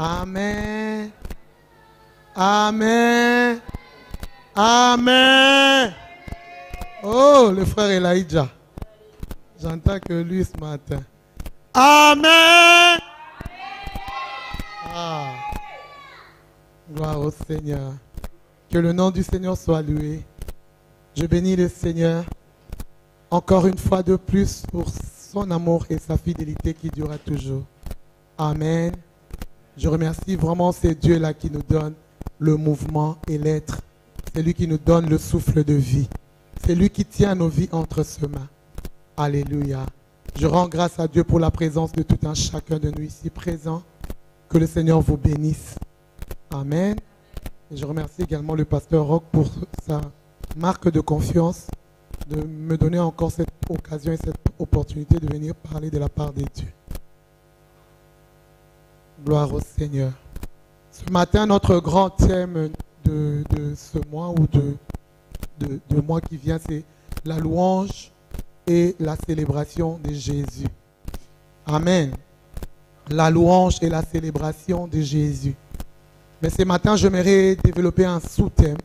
Amen. Amen. Amen. Oh, le frère Elijah. J'entends que lui ce matin. Amen. Ah. Gloire au Seigneur. Que le nom du Seigneur soit loué. Je bénis le Seigneur encore une fois de plus pour son amour et sa fidélité qui durera toujours. Amen. Je remercie vraiment ces dieux-là qui nous donnent le mouvement et l'être. C'est lui qui nous donne le souffle de vie. C'est lui qui tient nos vies entre ses mains. Alléluia. Je rends grâce à Dieu pour la présence de tout un chacun de nous ici présents. Que le Seigneur vous bénisse. Amen. Et je remercie également le pasteur Roch pour sa marque de confiance, de me donner encore cette occasion et cette opportunité de venir parler de la part des dieux. Gloire au Seigneur. Ce matin, notre grand thème de ce mois ou de mois qui vient, c'est la louange et la célébration de Jésus. Amen. La louange et la célébration de Jésus. Mais ce matin, j'aimerais développer un sous-thème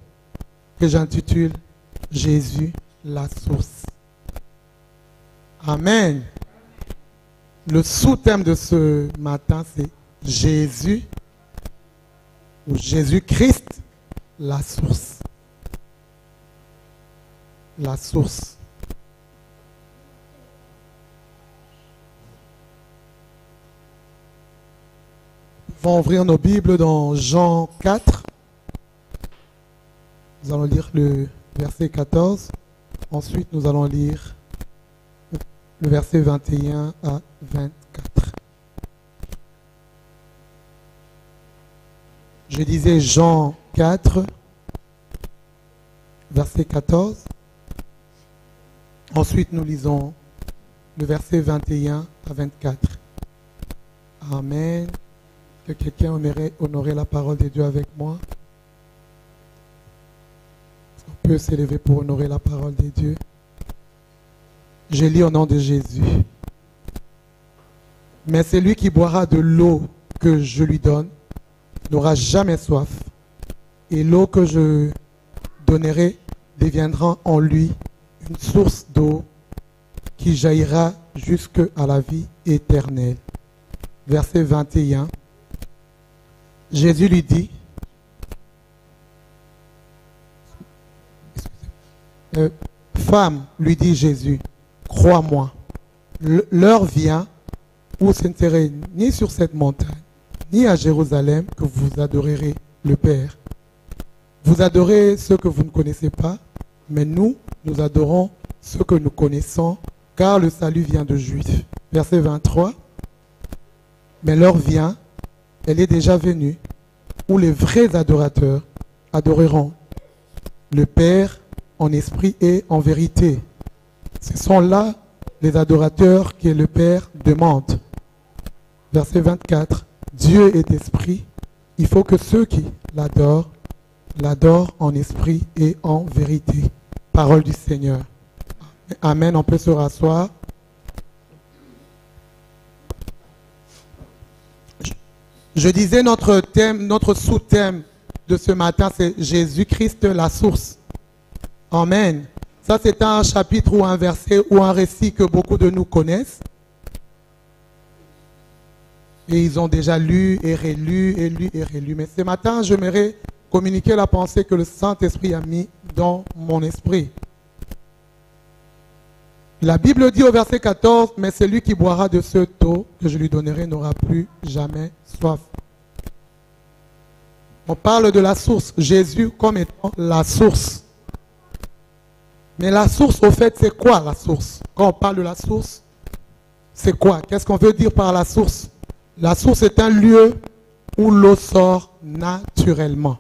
que j'intitule Jésus, la source. Amen. Le sous-thème de ce matin, c'est Jésus ou Jésus-Christ, la source. La source. Nous allons ouvrir nos Bibles dans Jean 4. Nous allons lire le verset 14. Ensuite, nous allons lire le verset 21 à 24. Je disais Jean 4, verset 14. Ensuite, nous lisons le verset 21 à 24. Amen. Que quelqu'un honorer la parole de Dieu avec moi. On peut s'élever pour honorer la parole de Dieu. Je lis au nom de Jésus. Mais celui qui boira de l'eau que je lui donne n'aura jamais soif. Et l'eau que je donnerai deviendra en lui une source d'eau qui jaillira jusqu'à la vie éternelle. Verset 21. Jésus lui dit, femme, lui dit Jésus, crois-moi, l'heure vient où ce ne serait ni sur cette montagne, ni à Jérusalem que vous adorerez le Père. Vous adorez ceux que vous ne connaissez pas, mais nous adorons ceux que nous connaissons, car le salut vient de Juifs. Verset 23. Mais l'heure vient, elle est déjà venue, où les vrais adorateurs adoreront le Père en esprit et en vérité. Ce sont là les adorateurs que le Père demande. Verset 24. Dieu est esprit. Il faut que ceux qui l'adorent en esprit et en vérité. Parole du Seigneur. Amen. On peut se rasseoir. Je disais notre thème, notre sous-thème de ce matin, c'est Jésus-Christ la source. Amen. Ça, c'est un chapitre ou un verset ou un récit que beaucoup de nous connaissent. Et ils ont déjà lu et relu et lu et relu. Mais ce matin, j'aimerais communiquer la pensée que le Saint-Esprit a mis dans mon esprit. La Bible dit au verset 14, « Mais celui qui boira de ce eau que je lui donnerai n'aura plus jamais soif. » On parle de la source, Jésus comme étant la source. Mais la source, au fait, c'est quoi la source? Quand on parle de la source, c'est quoi? Qu'est-ce qu'on veut dire par la source? La source est un lieu où l'eau sort naturellement.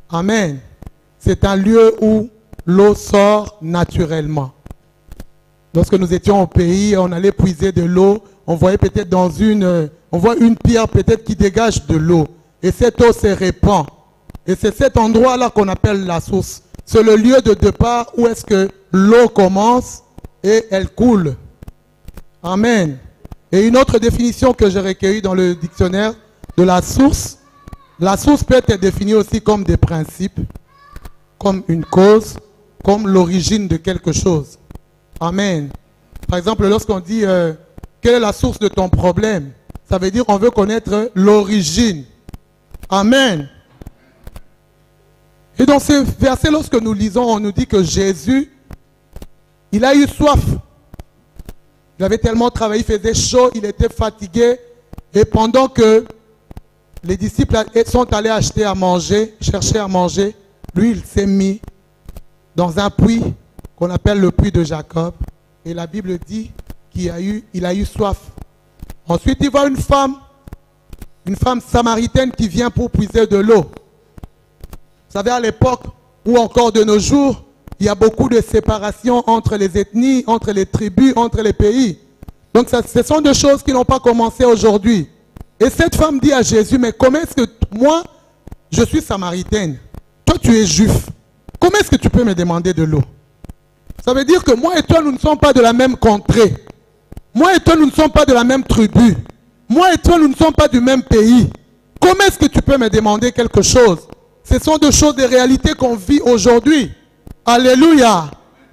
Amen. C'est un lieu où l'eau sort naturellement. Lorsque nous étions au pays, on allait puiser de l'eau, on voyait peut-être on voit une pierre peut-être qui dégage de l'eau. Et cette eau se répand. Et c'est cet endroit-là qu'on appelle la source. C'est le lieu de départ où est-ce que l'eau commence et elle coule. Amen. Et une autre définition que j'ai recueillie dans le dictionnaire, de la source. La source peut être définie aussi comme des principes, comme une cause, comme l'origine de quelque chose. Amen. Par exemple, lorsqu'on dit quelle est la source de ton problème, ça veut dire qu'on veut connaître l'origine. Amen. Et dans ce verset, lorsque nous lisons, on nous dit que Jésus, il a eu soif. Il avait tellement travaillé, il faisait chaud, il était fatigué. Et pendant que les disciples sont allés acheter à manger, chercher à manger, lui, il s'est mis dans un puits qu'on appelle le puits de Jacob. Et la Bible dit qu'il a eu soif. Ensuite, il voit une femme samaritaine qui vient pour puiser de l'eau. Vous savez, à l'époque, ou encore de nos jours, il y a beaucoup de séparation entre les ethnies, entre les tribus, entre les pays. Donc, ce sont des choses qui n'ont pas commencé aujourd'hui. Et cette femme dit à Jésus, mais comment est-ce que moi, je suis samaritaine, toi tu es juif, comment est-ce que tu peux me demander de l'eau? Ça veut dire que moi et toi, nous ne sommes pas de la même contrée. Moi et toi, nous ne sommes pas de la même tribu. Moi et toi, nous ne sommes pas du même pays. Comment est-ce que tu peux me demander quelque chose? Ce sont des choses, des réalités qu'on vit aujourd'hui. Alléluia.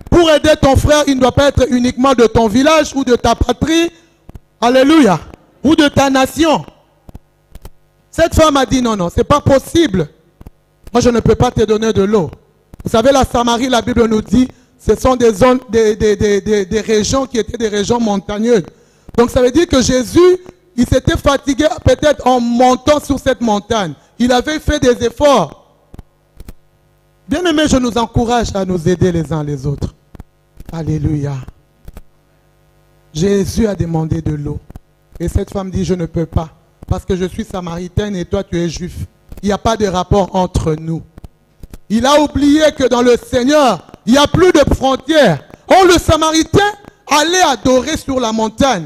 Pour aider ton frère, il ne doit pas être uniquement de ton village ou de ta patrie. Alléluia. Ou de ta nation. Cette femme a dit non, non, ce n'est pas possible. Moi, je ne peux pas te donner de l'eau. Vous savez, la Samarie, la Bible nous dit, ce sont des zones, des régions qui étaient des régions montagneuses. Donc, ça veut dire que Jésus, il s'était fatigué peut-être en montant sur cette montagne. Il avait fait des efforts. Bien aimé, je nous encourage à nous aider les uns les autres. Alléluia. Jésus a demandé de l'eau. Et cette femme dit, je ne peux pas. Parce que je suis samaritaine et toi tu es juif. Il n'y a pas de rapport entre nous. Il a oublié que dans le Seigneur, il n'y a plus de frontières. Or, le Samaritain allait adorer sur la montagne.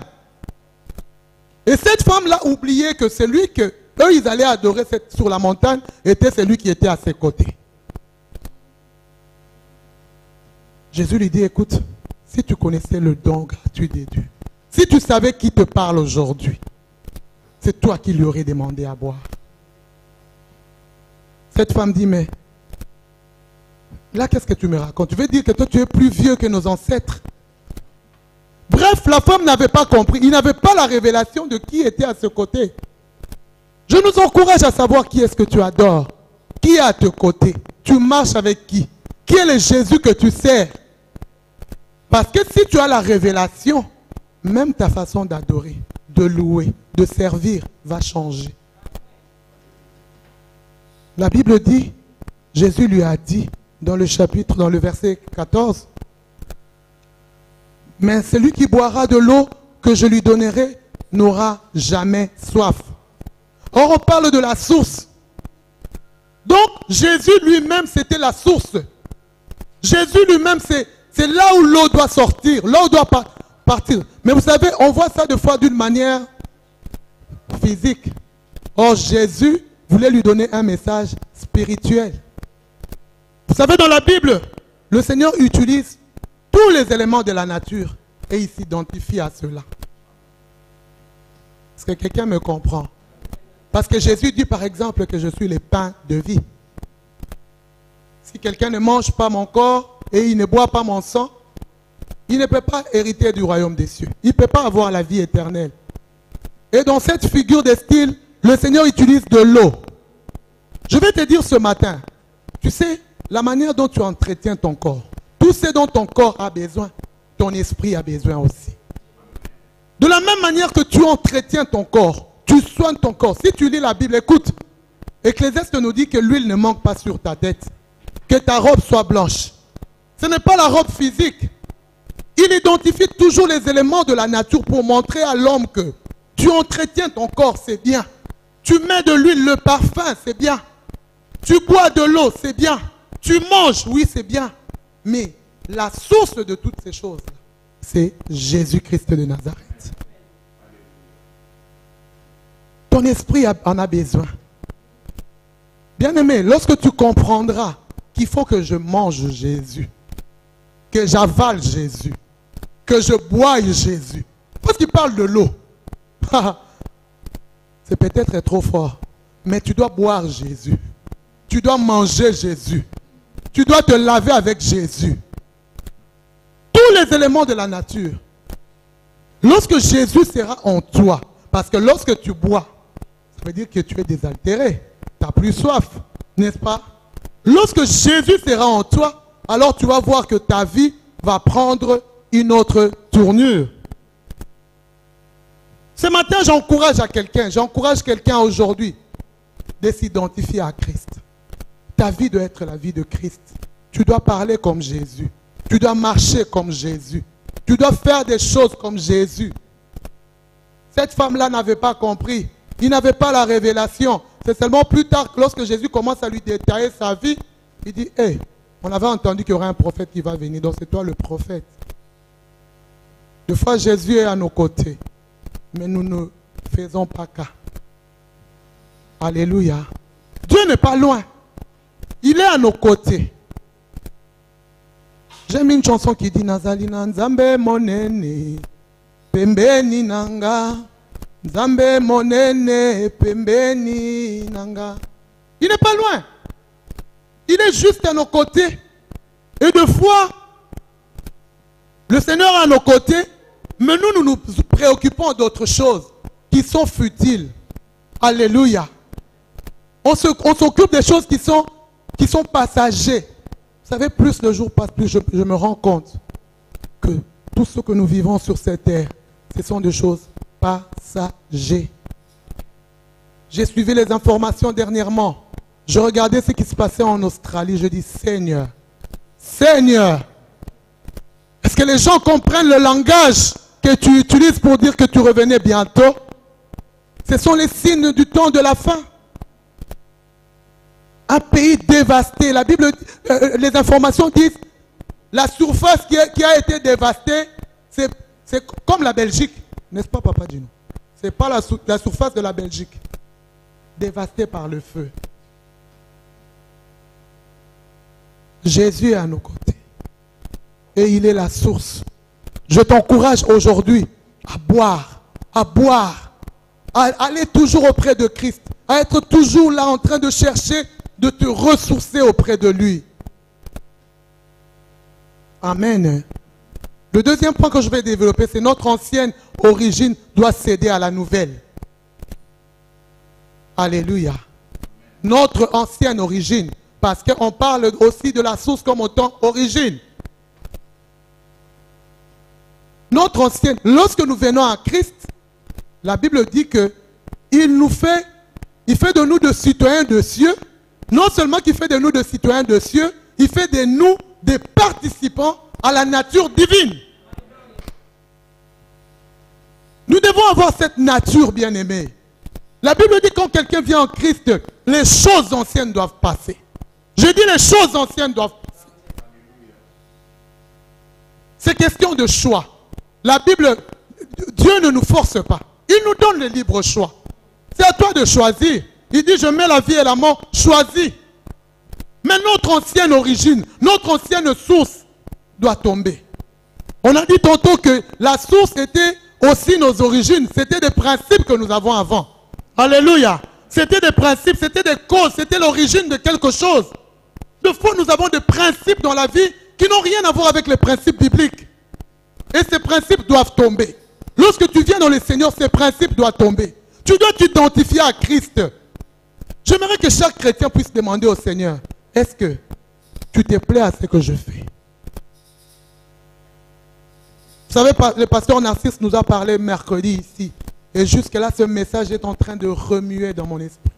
Et cette femme l'a oublié que celui que eux, ils allaient adorer sur la montagne était celui qui était à ses côtés. Jésus lui dit, écoute, si tu connaissais le don gratuit des dieux, si tu savais qui te parle aujourd'hui, c'est toi qui lui aurais demandé à boire. Cette femme dit, mais là, qu'est-ce que tu me racontes? Tu veux dire que toi, tu es plus vieux que nos ancêtres? Bref, la femme n'avait pas compris. Il n'avait pas la révélation de qui était à ce côté. Je nous encourage à savoir qui est-ce que tu adores. Qui est à tes côtés? Tu marches avec qui? Qui est le Jésus que tu sers? Parce que si tu as la révélation, même ta façon d'adorer, de louer, de servir va changer. La Bible dit, Jésus lui a dit dans le verset 14, mais celui qui boira de l'eau que je lui donnerai n'aura jamais soif. Or, on parle de la source. Donc, Jésus lui-même, c'était la source. Jésus lui-même, c'est là où l'eau doit sortir, l'eau doit partir. Mais vous savez, on voit ça des fois d'une manière physique. Or, Jésus voulait lui donner un message spirituel. Vous savez, dans la Bible, le Seigneur utilise tous les éléments de la nature et il s'identifie à cela. Est-ce que quelqu'un me comprend? Parce que Jésus dit par exemple que je suis le pain de vie. Si quelqu'un ne mange pas mon corps et il ne boit pas mon sang, il ne peut pas hériter du royaume des cieux. Il ne peut pas avoir la vie éternelle. Et dans cette figure de style, le Seigneur utilise de l'eau. Je vais te dire ce matin, tu sais, la manière dont tu entretiens ton corps, tout ce dont ton corps a besoin, ton esprit a besoin aussi. De la même manière que tu entretiens ton corps, tu soignes ton corps. Si tu lis la Bible, écoute, Ecclésiaste nous dit que l'huile ne manque pas sur ta tête, que ta robe soit blanche. Ce n'est pas la robe physique. Il identifie toujours les éléments de la nature pour montrer à l'homme que tu entretiens ton corps, c'est bien. Tu mets de l'huile, le parfum, c'est bien. Tu bois de l'eau, c'est bien. Tu manges, oui, c'est bien. Mais la source de toutes ces choses, c'est Jésus-Christ de Nazareth. Ton esprit en a besoin. Bien-aimé, lorsque tu comprendras qu'il faut que je mange Jésus, que j'avale Jésus, que je boive Jésus, parce qu'il parle de l'eau. c'est peut-être trop fort. Mais tu dois boire Jésus. Tu dois manger Jésus. Tu dois te laver avec Jésus. Tous les éléments de la nature. Lorsque Jésus sera en toi, parce que lorsque tu bois, ça veut dire que tu es désaltéré. Tu n'as plus soif, n'est-ce pas? Lorsque Jésus sera en toi, alors tu vas voir que ta vie va prendre une autre tournure. Ce matin, j'encourage quelqu'un aujourd'hui de s'identifier à Christ. Ta vie doit être la vie de Christ. Tu dois parler comme Jésus. Tu dois marcher comme Jésus. Tu dois faire des choses comme Jésus. Cette femme-là n'avait pas compris. Il n'avait pas la révélation. C'est seulement plus tard, lorsque Jésus commence à lui détailler sa vie, il dit, hey, on avait entendu qu'il y aurait un prophète qui va venir, donc c'est toi le prophète. Des fois, Jésus est à nos côtés, mais nous ne faisons pas cas. Alléluia. Dieu n'est pas loin. Il est à nos côtés. J'aime une chanson qui dit Nazali na nzambe monene pembeni nanga nzambe monene pembeni nanga. Il n'est pas loin. Il est juste à nos côtés. Et des fois, le Seigneur est à nos côtés, mais nous nous préoccupons d'autres choses qui sont futiles. Alléluia. On s'occupe des choses qui sont passagers. Vous savez, plus le jour passe, plus je me rends compte que tout ce que nous vivons sur cette terre, ce sont des choses passagères. J'ai suivi les informations dernièrement. Je regardais ce qui se passait en Australie. Je dis, Seigneur, Seigneur, est-ce que les gens comprennent le langage que tu utilises pour dire que tu revenais bientôt? Ce sont les signes du temps de la fin. Un pays dévasté. La Bible, les informations disent, la surface qui a été dévastée, c'est comme la Belgique. N'est-ce pas, Papa Dino? Ce n'est pas la surface de la Belgique. Dévastée par le feu. Jésus est à nos côtés. Et il est la source. Je t'encourage aujourd'hui à boire, à aller toujours auprès de Christ, à être toujours là en train de chercher, de te ressourcer auprès de lui. Amen. Le deuxième point que je vais développer, c'est notre ancienne origine doit céder à la nouvelle. Alléluia. Notre ancienne origine, parce qu'on parle aussi de la source comme autant origine. Notre ancienne, lorsque nous venons à Christ, la Bible dit que il fait de nous des citoyens de cieux. Non seulement qu'il fait de nous des citoyens de cieux, il fait de nous des participants à la nature divine. Nous devons avoir cette nature, bien-aimée. La Bible dit que quand quelqu'un vient en Christ, les choses anciennes doivent passer. Je dis les choses anciennes doivent passer. C'est question de choix. La Bible, Dieu ne nous force pas. Il nous donne le libre choix. C'est à toi de choisir. Il dit, je mets la vie et la mort, choisis. Mais notre ancienne origine, notre ancienne source doit tomber. On a dit tantôt que la source était aussi nos origines. C'était des principes que nous avons avant. Alléluia. C'était des principes, c'était des causes, c'était l'origine de quelque chose. Des fois, nous avons des principes dans la vie qui n'ont rien à voir avec les principes bibliques. Et ces principes doivent tomber. Lorsque tu viens dans le Seigneur, ces principes doivent tomber. Tu dois t'identifier à Christ. J'aimerais que chaque chrétien puisse demander au Seigneur, est-ce que tu te plais à ce que je fais? Vous savez, le pasteur Narcisse nous a parlé mercredi ici. Et jusque-là, ce message est en train de remuer dans mon esprit.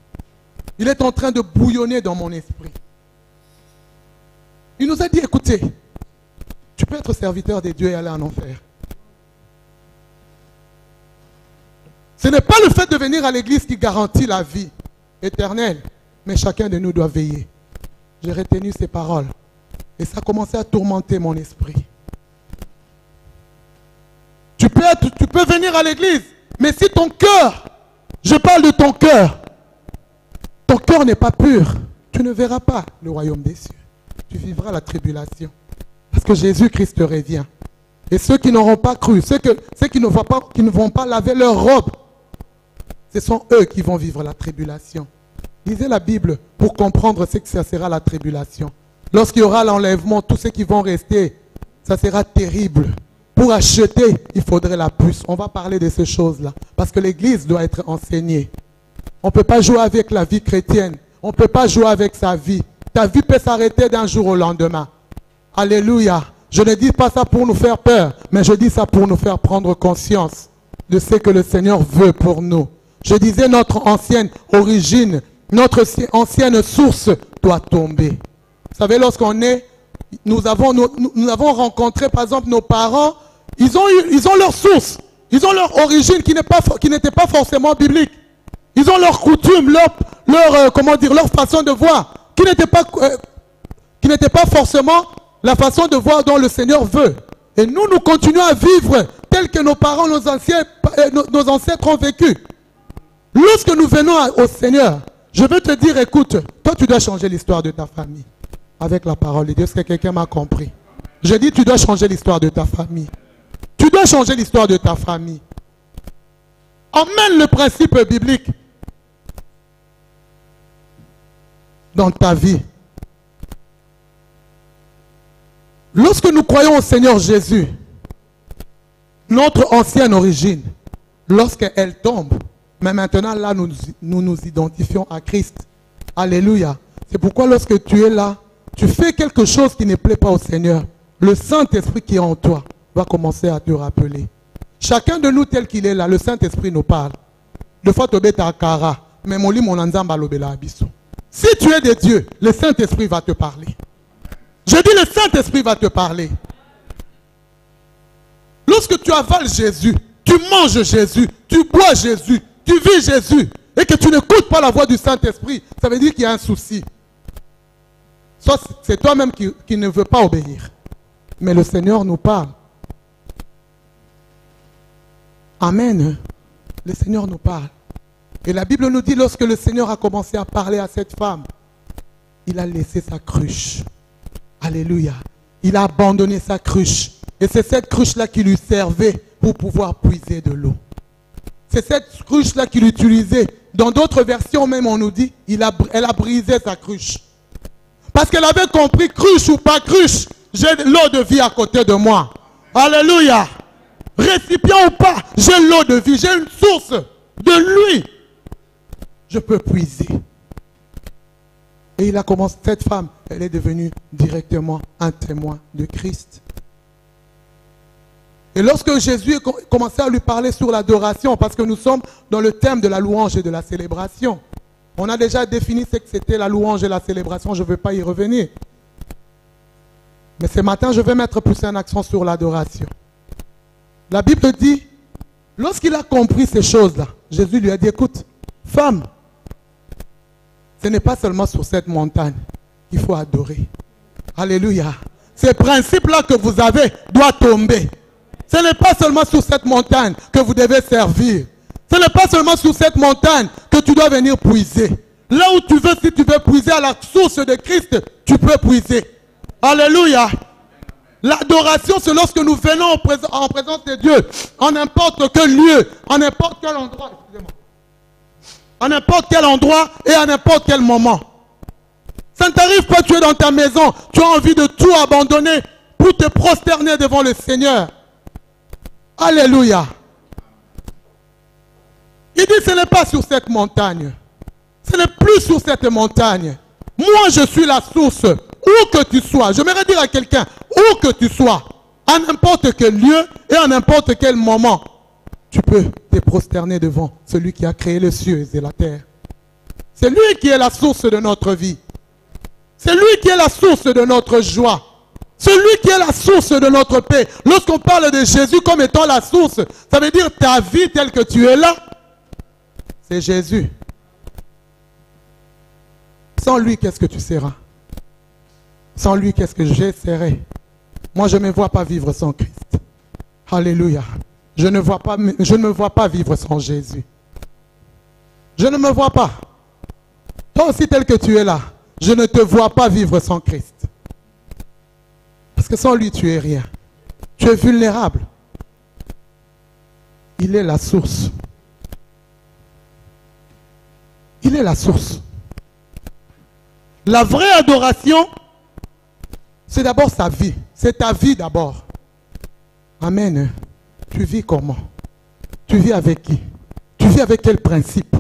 Il est en train de bouillonner dans mon esprit. Il nous a dit, écoutez, tu peux être serviteur de Dieu et aller en enfer. Ce n'est pas le fait de venir à l'église qui garantit la vie éternelle, mais chacun de nous doit veiller. J'ai retenu ces paroles et ça a commencé à tourmenter mon esprit. Tu peux venir à l'église, mais si ton cœur, je parle de ton cœur n'est pas pur, tu ne verras pas le royaume des cieux. Tu vivras la tribulation. Parce que Jésus-Christ revient. Et ceux qui n'auront pas cru, ceux qui ne vont pas laver leur robe, ce sont eux qui vont vivre la tribulation. Lisez la Bible pour comprendre ce que ça sera la tribulation. Lorsqu'il y aura l'enlèvement, tous ceux qui vont rester, ça sera terrible. Pour acheter, il faudrait la puce. On va parler de ces choses-là. Parce que l'Église doit être enseignée. On ne peut pas jouer avec la vie chrétienne. On ne peut pas jouer avec sa vie. Ta vie peut s'arrêter d'un jour au lendemain. Alléluia. Je ne dis pas ça pour nous faire peur, mais je dis ça pour nous faire prendre conscience de ce que le Seigneur veut pour nous. Je disais notre ancienne origine, notre ancienne source doit tomber. Vous savez, lorsqu'on est, nous avons rencontré par exemple nos parents, ils ont leur source, ils ont leur origine qui n'était pas forcément biblique. Ils ont leurs coutumes, leur façon de voir, qui n'était pas forcément la façon de voir dont le Seigneur veut. Et nous continuons à vivre tel que nos parents, nos ancêtres ont vécu. Lorsque nous venons au Seigneur, je veux te dire, écoute, toi tu dois changer l'histoire de ta famille. Avec la parole de Dieu, est-ce que quelqu'un m'a compris? Je dis, tu dois changer l'histoire de ta famille. Tu dois changer l'histoire de ta famille. Emmène le principe biblique dans ta vie. Lorsque nous croyons au Seigneur Jésus, notre ancienne origine, lorsqu'elle tombe, mais maintenant là, nous identifions à Christ. Alléluia. C'est pourquoi lorsque tu es là, tu fais quelque chose qui ne plaît pas au Seigneur. Le Saint-Esprit qui est en toi va commencer à te rappeler. Chacun de nous tel qu'il est là, le Saint-Esprit nous parle. De fois, tu es à Kara, mais mon lit, mon anzamba, l'obéla abisso. Si tu es de Dieu, le Saint-Esprit va te parler. Je dis, le Saint-Esprit va te parler. Lorsque tu avales Jésus, tu manges Jésus, tu bois Jésus, tu vis Jésus, et que tu n'écoutes pas la voix du Saint-Esprit, ça veut dire qu'il y a un souci. Soit c'est toi-même qui ne veux pas obéir. Mais le Seigneur nous parle. Amen. Le Seigneur nous parle. Et la Bible nous dit, lorsque le Seigneur a commencé à parler à cette femme, il a laissé sa cruche. Alléluia. Il a abandonné sa cruche. Et c'est cette cruche-là qui lui servait pour pouvoir puiser de l'eau. C'est cette cruche-là qu'il utilisait. Dans d'autres versions même, on nous dit, elle a brisé sa cruche. Parce qu'elle avait compris, cruche ou pas cruche, j'ai l'eau de vie à côté de moi. Alléluia. Récipient ou pas, j'ai l'eau de vie, j'ai une source de lui. Je peux puiser. Et il a commencé, cette femme, elle est devenue directement un témoin de Christ. Et lorsque Jésus commençait à lui parler sur l'adoration, parce que nous sommes dans le thème de la louange et de la célébration, on a déjà défini ce que c'était la louange et la célébration, je ne veux pas y revenir. Mais ce matin, je vais mettre plus un accent sur l'adoration. La Bible dit, lorsqu'il a compris ces choses-là, Jésus lui a dit, écoute, femme, ce n'est pas seulement sur cette montagne qu'il faut adorer. Alléluia. Ces principes-là que vous avez doivent tomber. Ce n'est pas seulement sur cette montagne que vous devez servir. Ce n'est pas seulement sur cette montagne que tu dois venir puiser. Là où tu veux, si tu veux puiser à la source de Christ, tu peux puiser. Alléluia. L'adoration, c'est lorsque nous venons en présence de Dieu, en n'importe quel lieu, en n'importe quel endroit, excusez-moi. À n'importe quel endroit et à n'importe quel moment. Ça ne t'arrive pas, tu es dans ta maison, tu as envie de tout abandonner pour te prosterner devant le Seigneur. Alléluia. Il dit, ce n'est pas sur cette montagne. Ce n'est plus sur cette montagne. Moi, je suis la source. Où que tu sois, j'aimerais dire à quelqu'un, où que tu sois, à n'importe quel lieu et à n'importe quel moment, tu peux te prosterner devant celui qui a créé les cieux et la terre. C'est lui qui est la source de notre vie. C'est lui qui est la source de notre joie. C'est lui qui est la source de notre paix. Lorsqu'on parle de Jésus comme étant la source, ça veut dire ta vie telle que tu es là, c'est Jésus. Sans lui, qu'est-ce que tu seras? Sans lui, qu'est-ce que je serai? Moi, je ne me vois pas vivre sans Christ. Alléluia. Je ne me vois pas vivre sans Jésus. Je ne me vois pas. Toi aussi, tel que tu es là, je ne te vois pas vivre sans Christ. Parce que sans lui, tu es rien. Tu es vulnérable. Il est la source. est la source. La vraie adoration, c'est d'abord sa vie. C'est ta vie d'abord. Amen. Tu vis comment? Tu vis avec qui? Tu vis avec quel principe?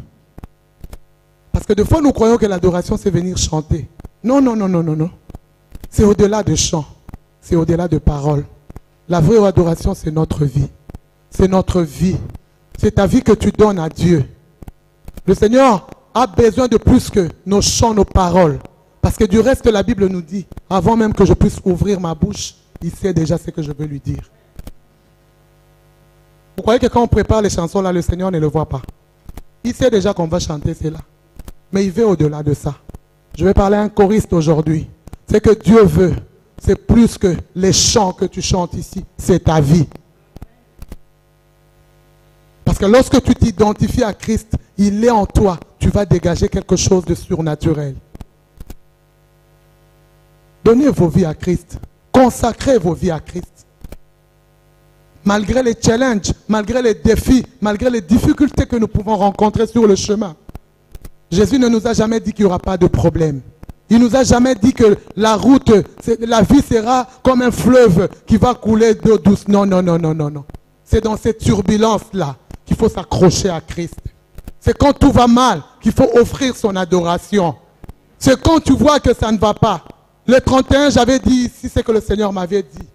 Parce que des fois, nous croyons que l'adoration, c'est venir chanter. Non, non, non, non, non, non. C'est au-delà de chant. C'est au-delà de paroles. La vraie adoration, c'est notre vie. C'est notre vie. C'est ta vie que tu donnes à Dieu. Le Seigneur a besoin de plus que nos chants, nos paroles. Parce que du reste, la Bible nous dit, avant même que je puisse ouvrir ma bouche, il sait déjà ce que je veux lui dire. Vous croyez que quand on prépare les chansons là, le Seigneur ne le voit pas? Il sait déjà qu'on va chanter cela. Mais il veut au-delà de ça. Je vais parler à un choriste aujourd'hui. Ce que Dieu veut, c'est plus que les chants que tu chantes ici. C'est ta vie. Parce que lorsque tu t'identifies à Christ, il est en toi. Tu vas dégager quelque chose de surnaturel. Donnez vos vies à Christ. Consacrez vos vies à Christ. Malgré les challenges, malgré les défis, malgré les difficultés que nous pouvons rencontrer sur le chemin. Jésus ne nous a jamais dit qu'il n'y aura pas de problème. Il ne nous a jamais dit que la route, la vie sera comme un fleuve qui va couler d'eau douce. Non, non, non, non, non, non. C'est dans cette turbulence-là qu'il faut s'accrocher à Christ. C'est quand tout va mal qu'il faut offrir son adoration. C'est quand tu vois que ça ne va pas. Le 31, j'avais dit ici ce que le Seigneur m'avait dit.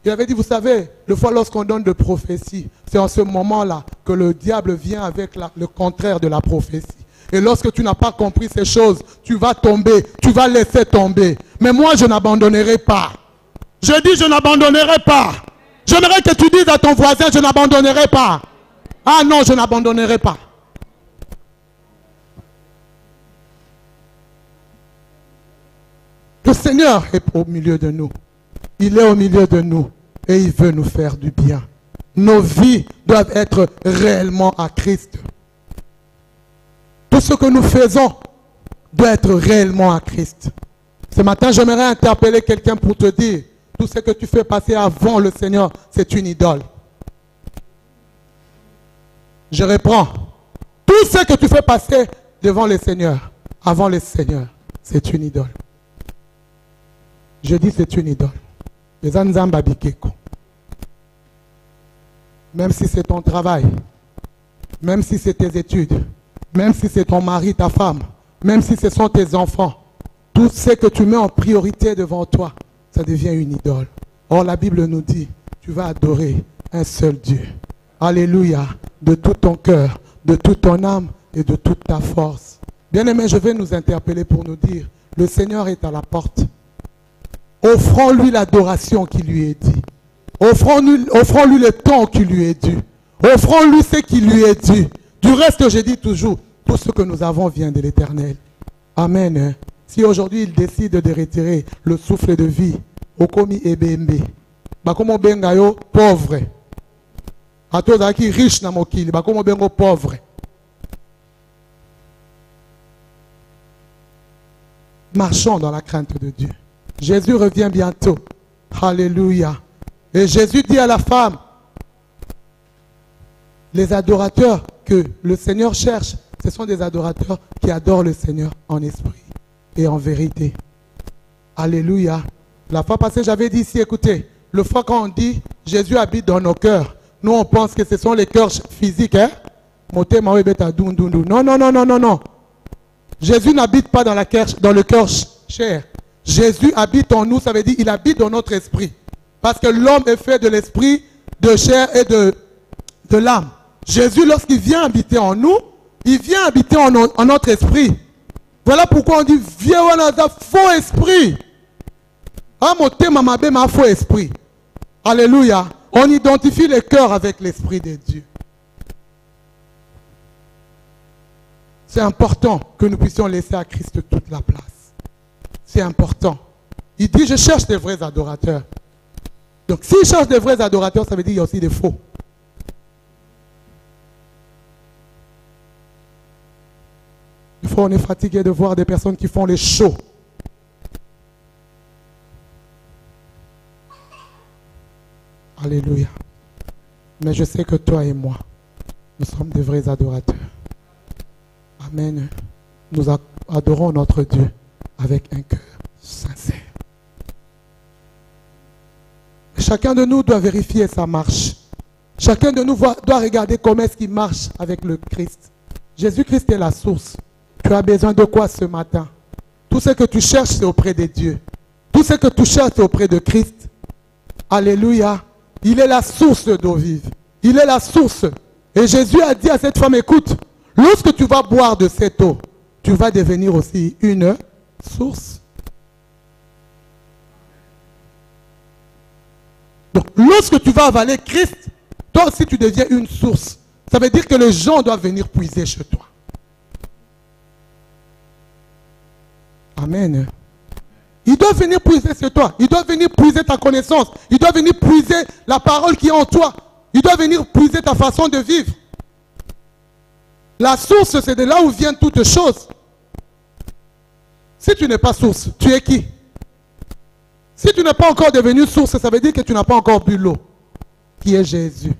Il avait dit, vous savez, le fois lorsqu'on donne de prophétie, c'est en ce moment-là que le diable vient avec le contraire de la prophétie. Et lorsque tu n'as pas compris ces choses, tu vas tomber, tu vas laisser tomber. Mais moi, je n'abandonnerai pas. Je dis, je n'abandonnerai pas. J'aimerais que tu dises à ton voisin, je n'abandonnerai pas. Ah non, je n'abandonnerai pas. Le Seigneur est au milieu de nous. Il est au milieu de nous et il veut nous faire du bien. Nos vies doivent être réellement à Christ. Tout ce que nous faisons doit être réellement à Christ. Ce matin, j'aimerais interpeller quelqu'un pour te dire, tout ce que tu fais passer avant le Seigneur, c'est une idole. Je reprends. Tout ce que tu fais passer devant le Seigneur, avant le Seigneur, c'est une idole. Je dis c'est une idole. Même si c'est ton travail, même si c'est tes études, même si c'est ton mari, ta femme, même si ce sont tes enfants, tout ce que tu mets en priorité devant toi, ça devient une idole. Or la Bible nous dit, tu vas adorer un seul Dieu. Alléluia, de tout ton cœur, de toute ton âme et de toute ta force. Bien-aimés, je vais nous interpeller pour nous dire, le Seigneur est à la porte. Offrons-lui l'adoration qui lui est due. Offrons-lui le temps qui lui est dû. Offrons-lui ce qui lui est dû. Du reste, je dis toujours, tout ce que nous avons vient de l'Éternel. Amen. Si aujourd'hui il décide de retirer le souffle de vie, Okomi Ebembe, Bakomo Bengayo, pauvre. A tous qui riche na mokili, Bakomo Bengo pauvre. Marchons dans la crainte de Dieu. Jésus revient bientôt. Alléluia. Et Jésus dit à la femme, les adorateurs que le Seigneur cherche, ce sont des adorateurs qui adorent le Seigneur en esprit et en vérité. Alléluia. La fois passée, j'avais dit ici, écoutez, le fois quand on dit Jésus habite dans nos cœurs, nous on pense que ce sont les cœurs physiques. Hein? Non, non, non, non, non, non. Jésus n'habite pas dans le cœur chair. Jésus habite en nous, ça veut dire qu'il habite dans notre esprit. Parce que l'homme est fait de l'esprit, de chair et de l'âme. Jésus, lorsqu'il vient habiter en nous, il vient habiter en notre esprit. Voilà pourquoi on dit, viens dans un faux esprit. Un faux esprit. Alléluia. On identifie le cœur avec l'esprit de Dieu. C'est important que nous puissions laisser à Christ toute la place. C'est important. Il dit, je cherche des vrais adorateurs. Donc, s'il cherche des vrais adorateurs, ça veut dire qu'il y a aussi des faux. Des fois, on est fatigué de voir des personnes qui font les shows. Alléluia. Mais je sais que toi et moi, nous sommes des vrais adorateurs. Amen. nous adorons notre Dieu avec un cœur sincère. Chacun de nous doit vérifier sa marche. Chacun de nous doit regarder comment est-ce qu'il marche avec le Christ. Jésus-Christ est la source. Tu as besoin de quoi ce matin? Tout ce que tu cherches, c'est auprès de Dieu. Tout ce que tu cherches, c'est auprès de Christ. Alléluia. Il est la source d'eau vive. Il est la source. Et Jésus a dit à cette femme, écoute, lorsque tu vas boire de cette eau, tu vas devenir aussi une source. Donc, lorsque tu vas avaler Christ, toi aussi tu deviens une source. Ça veut dire que les gens doivent venir puiser chez toi. Amen. Ils doivent venir puiser chez toi. Ils doivent venir puiser ta connaissance. Ils doivent venir puiser la parole qui est en toi. Ils doivent venir puiser ta façon de vivre. La source, c'est de là où viennent toutes choses. Si tu n'es pas source, tu es qui? Si tu n'es pas encore devenu source, ça veut dire que tu n'as pas encore bu l'eau, qui est Jésus.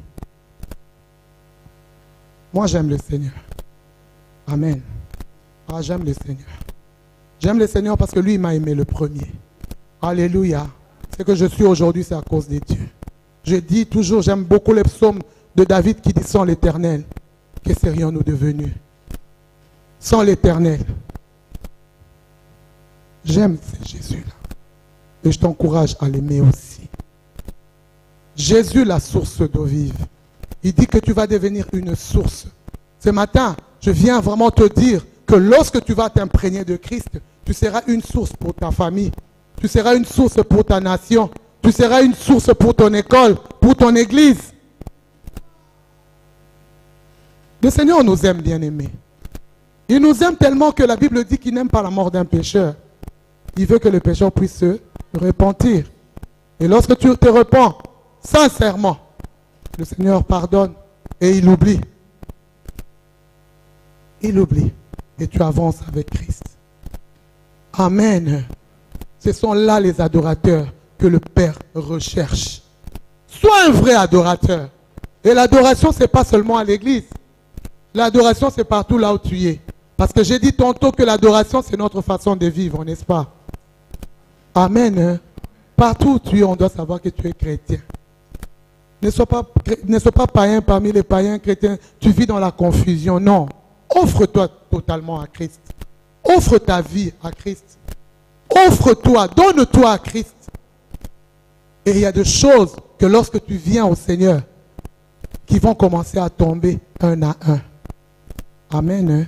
Moi, j'aime le Seigneur. Amen. Ah, j'aime le Seigneur. J'aime le Seigneur parce que lui, il m'a aimé le premier. Alléluia. Ce que je suis aujourd'hui, c'est à cause de Dieu. Je dis toujours, j'aime beaucoup les psaumes de David qui dit sans l'Éternel, que serions-nous devenus? Sans l'Éternel. J'aime ce Jésus-là. Et je t'encourage à l'aimer aussi. Jésus, la source d'eau vive. Il dit que tu vas devenir une source. Ce matin, je viens vraiment te dire que lorsque tu vas t'imprégner de Christ, tu seras une source pour ta famille. Tu seras une source pour ta nation. Tu seras une source pour ton école, pour ton église. Le Seigneur nous aime, bien-aimés. Il nous aime tellement que la Bible dit qu'il n'aime pas la mort d'un pécheur. Il veut que le pécheur puisse se repentir. Et lorsque tu te repens sincèrement, le Seigneur pardonne et il oublie. Il oublie. Et tu avances avec Christ. Amen. Ce sont là les adorateurs que le Père recherche. Sois un vrai adorateur. Et l'adoration, ce n'est pas seulement à l'église. L'adoration, c'est partout là où tu es. Parce que j'ai dit tantôt que l'adoration, c'est notre façon de vivre, n'est-ce pas? Amen. Partout où tu es, on doit savoir que tu es chrétien. Ne sois pas païen parmi les païens chrétiens. Tu vis dans la confusion. Non. Offre-toi totalement à Christ. Offre ta vie à Christ. Offre-toi, donne-toi à Christ. Et il y a des choses que lorsque tu viens au Seigneur, qui vont commencer à tomber un à un. Amen.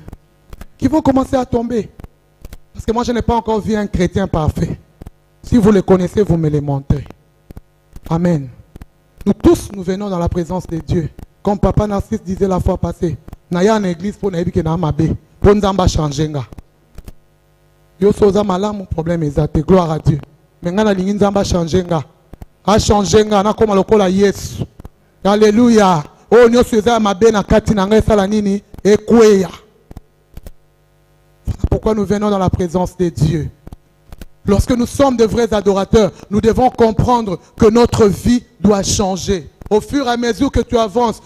Qui vont commencer à tomber. Parce que moi, je n'ai pas encore vu un chrétien parfait. Si vous le connaissez, vous me le montrez. Amen. Nous tous, nous venons dans la présence de Dieu. Comme Papa Narcisse disait la fois passée, Naya en église pour n'aller que na mabe, pour nous en changer. Yo soza malam, mon problème est exact. Gloire à Dieu. Mais ngana lingi nzamba changer nga. A changer nga na koma lokola Yesu. Alléluia. Oh nyo soza mabe na kati na nga sala nini ekweya. Voilà pourquoi nous venons dans la présence de Dieu. Lorsque nous sommes de vrais adorateurs, nous devons comprendre que notre vie doit changer. Au fur et à mesure que tu avances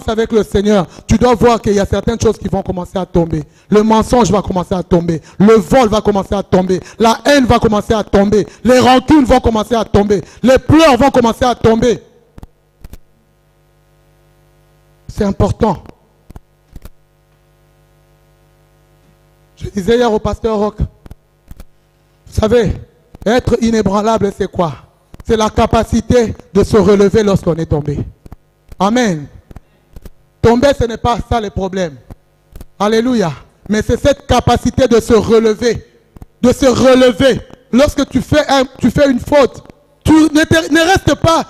avec le Seigneur, tu dois voir qu'il y a certaines choses qui vont commencer à tomber. Le mensonge va commencer à tomber. Le vol va commencer à tomber. La haine va commencer à tomber. Les rancunes vont commencer à tomber. Les pleurs vont commencer à tomber. C'est important. Je disais hier au pasteur Roch, vous savez, être inébranlable, c'est quoi? C'est la capacité de se relever lorsqu'on est tombé. Amen. Tomber, ce n'est pas ça le problème. Alléluia. Mais c'est cette capacité de se relever. De se relever. Lorsque tu fais une faute, tu ne restes pas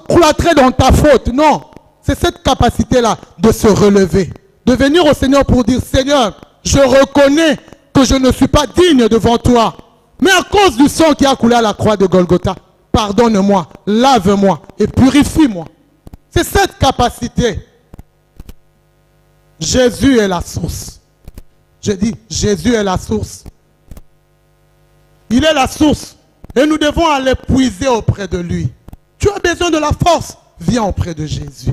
cloîtré dans ta faute. Non. C'est cette capacité-là de se relever. De venir au Seigneur pour dire, Seigneur, je reconnais que je ne suis pas digne devant toi. Mais à cause du sang qui a coulé à la croix de Golgotha, pardonne-moi, lave-moi et purifie-moi. C'est cette capacité. Jésus est la source. Je dis, Jésus est la source. Il est la source. Et nous devons aller puiser auprès de lui. Tu as besoin de la force, viens auprès de Jésus.